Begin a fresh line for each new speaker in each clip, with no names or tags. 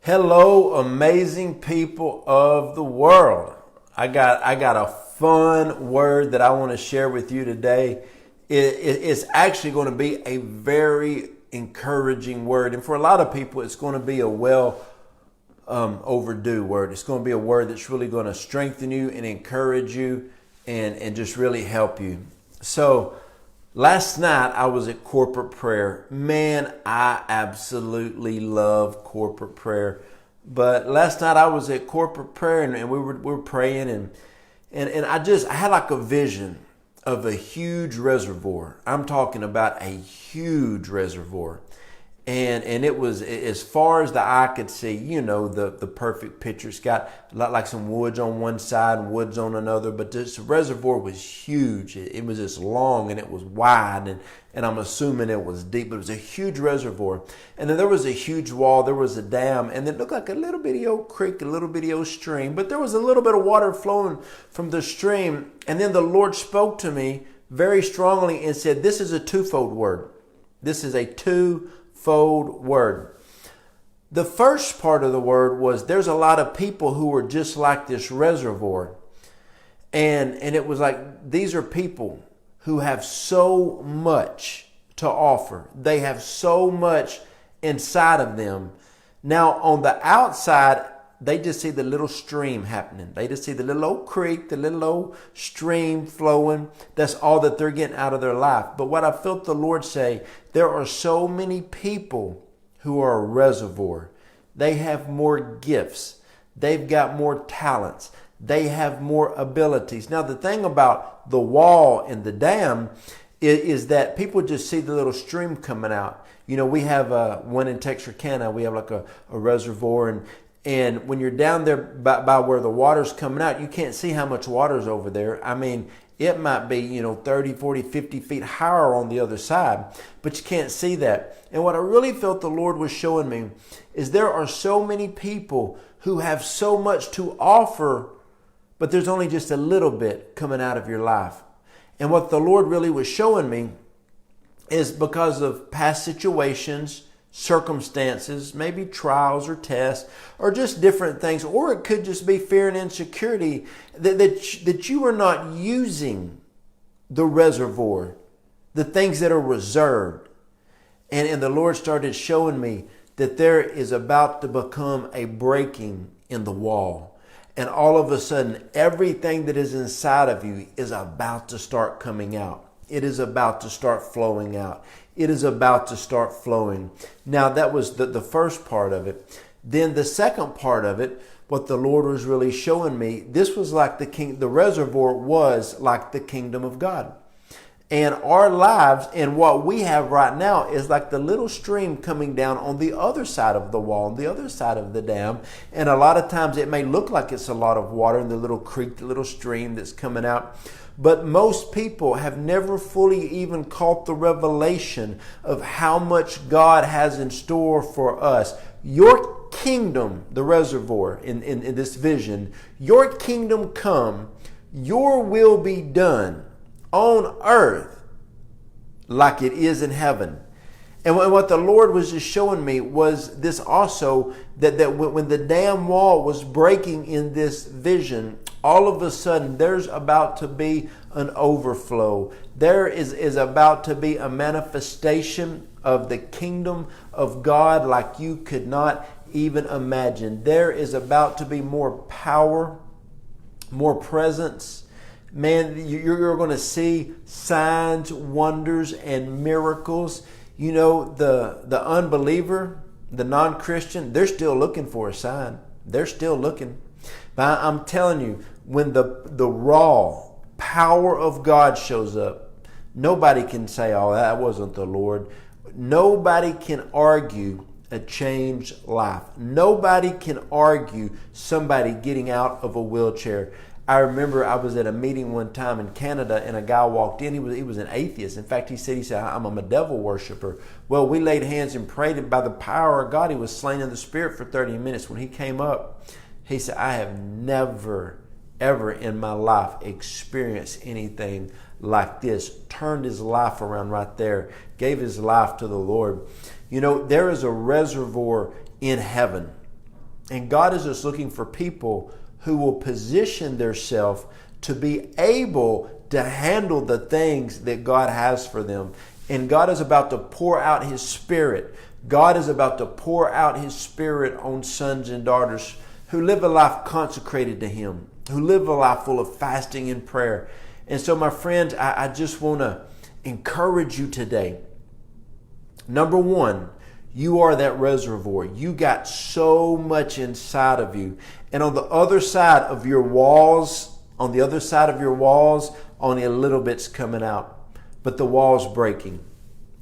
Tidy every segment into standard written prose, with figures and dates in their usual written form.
Hello, amazing people of the world. I got a fun word that I want to share with you today. It's actually going to be a very encouraging word. And for a lot of people, it's going to be a overdue word. It's going to be a word that's really going to strengthen you and encourage you and just really help you. So last night I was at corporate prayer. Man, I absolutely love corporate prayer. But last night I was at corporate prayer and we were praying and I had like a vision of a huge reservoir. I'm talking about a huge reservoir. And it was as far as the eye could see, the perfect picture. It's got like some woods on one side and woods on another, but this reservoir was huge. It was just long and it was wide and I'm assuming it was deep, but it was a huge reservoir. And then there was a huge wall, there was a dam, and it looked like a little bitty old creek, a little bitty old stream, but there was a little bit of water flowing from the stream. And then the Lord spoke to me very strongly and said, this is a twofold word. This is a twofold word. The first part of the word was there's a lot of people who are just like this reservoir. And it was like, these are people who have so much to offer. They have so much inside of them. Now on the outside, they just see the little stream happening. They just see the little old creek, the little old stream flowing. That's all that they're getting out of their life. But what I felt the Lord say, there are so many people who are a reservoir. They have more gifts. They've got more talents. They have more abilities. Now, the thing about the wall and the dam is that people just see the little stream coming out. We have one in Texarkana. We have like a reservoir, and when you're down there by where the water's coming out, you can't see how much water's over there. I mean, it might be, 30, 40, 50 feet higher on the other side, but you can't see that. And what I really felt the Lord was showing me is there are so many people who have so much to offer, but there's only just a little bit coming out of your life. And what the Lord really was showing me is because of past situations, circumstances, maybe trials or tests, or just different things, or it could just be fear and insecurity that you are not using the reservoir, the things that are reserved. And the Lord started showing me that there is about to become a breaking in the wall. And all of a sudden, everything that is inside of you is about to start coming out. It is about to start flowing out. It is about to start flowing. Now, that was the first part of it. Then the second part of it, what the Lord was really showing me, this was like the reservoir was like the kingdom of God. And our lives and what we have right now is like the little stream coming down on the other side of the wall, on the other side of the dam. And a lot of times it may look like it's a lot of water in the little creek, the little stream that's coming out. But most people have never fully even caught the revelation of how much God has in store for us. Your kingdom, the reservoir in this vision, your kingdom come, your will be done on earth like it is in heaven. And what the Lord was just showing me was this also, that when the dam wall was breaking in this vision, all of a sudden there's about to be an overflow. There is about to be a manifestation of the kingdom of God like you could not even imagine. There is about to be more power, more presence. Man, you're going to see signs, wonders, and miracles. The unbeliever, the non-Christian, they're still looking for a sign. They're still looking. But I'm telling you, when the raw power of God shows up, nobody can say, oh, that wasn't the Lord. Nobody can argue a changed life. Nobody can argue somebody getting out of a wheelchair. I remember I was at a meeting one time in Canada and a guy walked in. He was an atheist. In fact, he said, I'm a devil worshiper. Well, we laid hands and prayed, and by the power of God, he was slain in the spirit for 30 minutes. When he came up, he said, I have never, ever in my life experienced anything like this. Turned his life around right there. Gave his life to the Lord. There is a reservoir in heaven. And God is just looking for people who will position themselves to be able to handle the things that God has for them. And God is about to pour out His Spirit. God is about to pour out His Spirit on sons and daughters who live a life consecrated to Him, who live a life full of fasting and prayer. And so, my friends, I just want to encourage you today. Number one, you are that reservoir. You got so much inside of you. And on the other side of your walls, only a little bit's coming out. But the wall's breaking.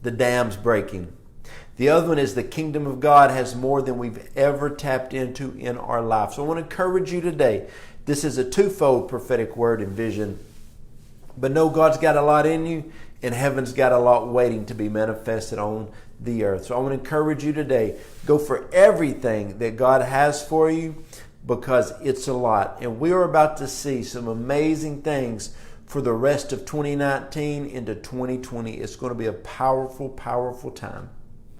The dam's breaking. The other one is the kingdom of God has more than we've ever tapped into in our life. So I want to encourage you today. This is a twofold prophetic word and vision. But know God's got a lot in you, and heaven's got a lot waiting to be manifested on the earth. So I want to encourage you today. Go for everything that God has for you, because it's a lot. And we are about to see some amazing things for the rest of 2019 into 2020. It's going to be a powerful, powerful time.